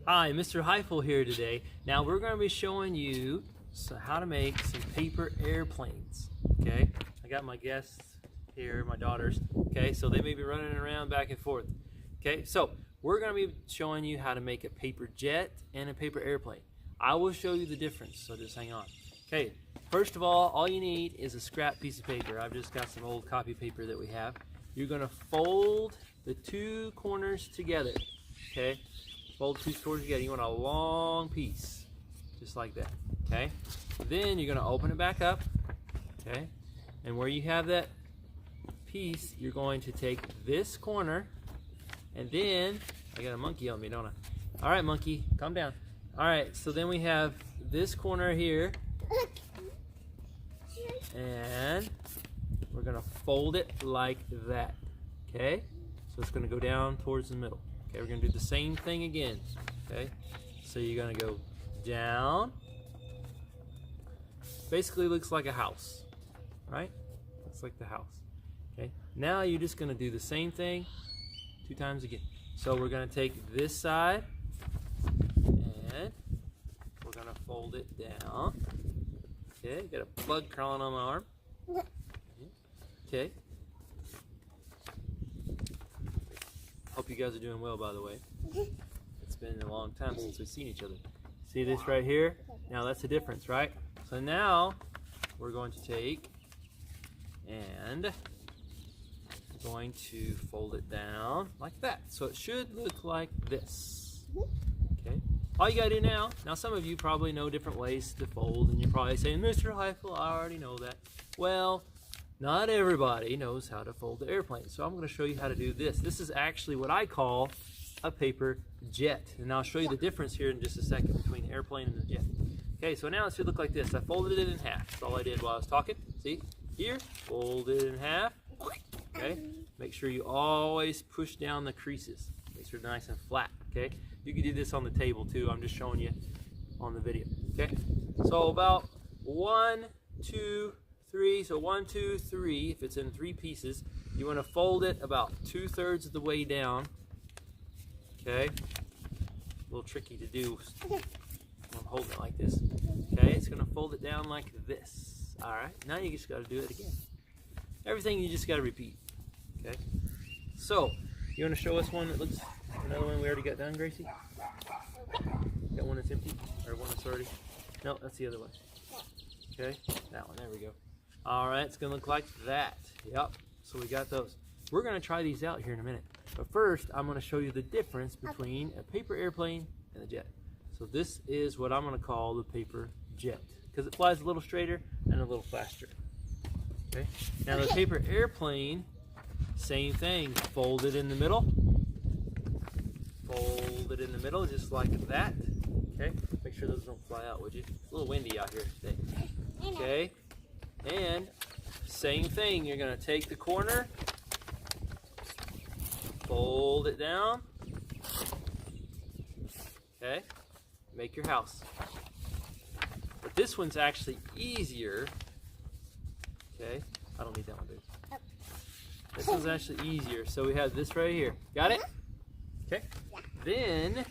Hi, Mr. Heifel here today. Now we're going to be showing you how to make some paper airplanes. Okay, I got my guests here, my daughters. Okay, so they may be running around back and forth. Okay, so we're going to be showing you how to make a paper jet and a paper airplane. I will show you the difference, so just hang on. Okay, first of all you need is a scrap piece of paper. I've just got some old copy paper that we have. You're going to fold the two corners together. Okay, fold two corners together. You want a long piece, just like that. Okay, then you're going to open it back up. Okay, and where you have that piece, you're going to take this corner, and then I got a monkey on me, don't I? All right, monkey, calm down. All right, so then we have this corner here, and we're gonna fold it like that. Okay, so it's gonna go down towards the middle. Okay, we're gonna do the same thing again. Okay, so you're gonna go down. Basically looks like a house, right? Looks like the house. Okay, now you're just gonna do the same thing 2 times again. So we're gonna take this side and we're gonna fold it down. Okay, got a bug crawling on my arm. Okay. Hope you guys are doing well, by the way. It's been a long time since we've seen each other. See this right here? Now that's the difference, right? So now we're going to take and going to fold it down like that. So it should look like this. Okay. All you gotta do now some of you probably know different ways to fold, and you're probably saying, Mr. Heifel, I already know that. Well, not everybody knows how to fold the airplane. So I'm gonna show you how to do this. This is actually what I call a paper jet. And I'll show you the difference here in just a second between the airplane and the jet. Okay, so now it should look like this. I folded it in half. That's all I did while I was talking. See, here, fold it in half. Okay, make sure you always push down the creases. Make sure they're nice and flat, okay? You can do this on the table too. I'm just showing you on the video, okay? So about 1, 2, 3. So 1, 2, 3, if it's in 3 pieces, you want to fold it about 2/3 of the way down, okay? A little tricky to do. I'm holding it like this, okay? It's going to fold it down like this, all right? Now you just got to do it again. Everything you just got to repeat, okay? So, you want to show us one that looks, another one we already got done, Gracie? Got one that's empty, or one that's already, no, that's the other one. Okay, that one, there we go. All right, it's gonna look like that. Yep, so we got those. We're gonna try these out here in a minute. But first, I'm gonna show you the difference between a paper airplane and a jet. So this is what I'm gonna call the paper jet, because it flies a little straighter and a little faster. Okay, now the paper airplane, same thing, fold it in the middle. Fold it in the middle, just like that. Okay, make sure those don't fly out, would you? It's a little windy out here today. Okay, and same thing, you're gonna take the corner, fold it down. Okay, make your house. But this one's actually easier. Okay, I don't need that one, dude. This one's actually easier. So we have this right here. Got it? Okay. Then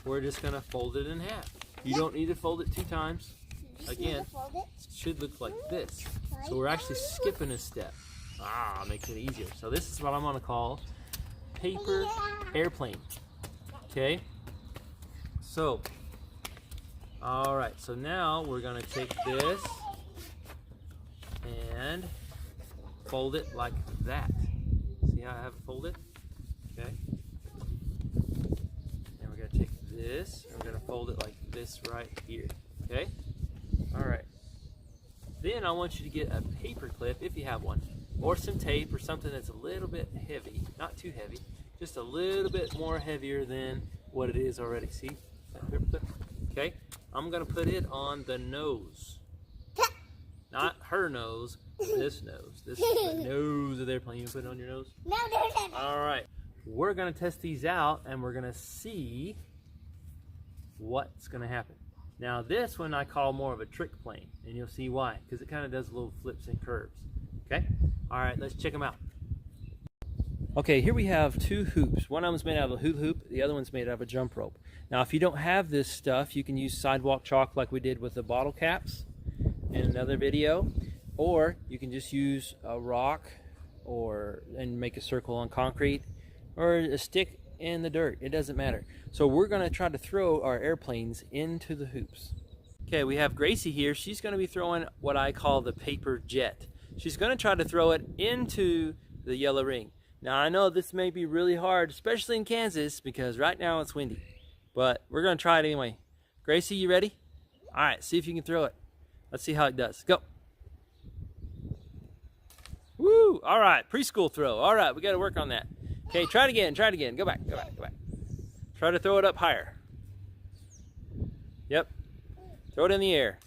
we're just gonna fold it in half. You don't need to fold it 2 times. Again, it should look like this. So we're actually skipping a step. Makes it easier. So this is what I'm gonna call paper airplane. Okay. So, all right. So now we're gonna take this and fold it like that. See how I have it folded? Okay. And we're gonna take this and we're gonna fold it like this right here. Okay? Alright. Then I want you to get a paper clip if you have one, or some tape or something that's a little bit heavy, not too heavy, just a little bit more heavier than what it is already. See? That paper clip? Okay? I'm gonna put it on the nose. Not her nose, this nose. This is the nose of the airplane. You put it on your nose? No. All right. We're going to test these out, and we're going to see what's going to happen. Now, this one I call more of a trick plane, and you'll see why, because it kind of does little flips and curves. Okay? All right, let's check them out. Okay, here we have two hoops. One of them's made out of a hula hoop, the other one's made out of a jump rope. Now, if you don't have this stuff, you can use sidewalk chalk like we did with the bottle caps in another video, or you can just use a rock and make a circle on concrete, or a stick in the dirt. It doesn't matter. So we're going to try to throw our airplanes into the hoops. Okay, we have Gracie here. She's going to be throwing what I call the paper jet. She's going to try to throw it into the yellow ring. Now, I know this may be really hard, especially in Kansas, because right now it's windy. But we're going to try it anyway. Gracie, you ready? All right, see if you can throw it. Let's see how it does. Go. Woo! All right, preschool throw. All right, we got to work on that. Okay, try it again. Try it again. Go back. Go back. Go back. Try to throw it up higher. Yep. Throw it in the air.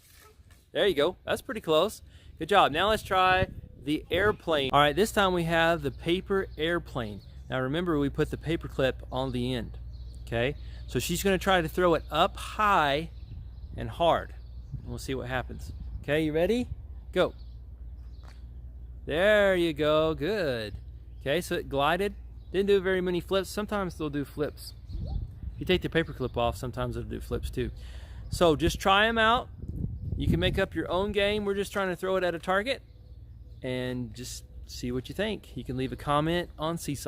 There you go. That's pretty close. Good job. Now let's try the airplane. All right, this time we have the paper airplane. Now remember, we put the paper clip on the end. Okay, so she's going to try to throw it up high and hard. And we'll see what happens. Okay, you ready? Go. There you go. Good. Okay, so it glided. Didn't do very many flips. Sometimes they'll do flips. If you take the paper clip off, sometimes it'll do flips too. So just try them out. You can make up your own game. We're just trying to throw it at a target and just see what you think. You can leave a comment on Seesaw.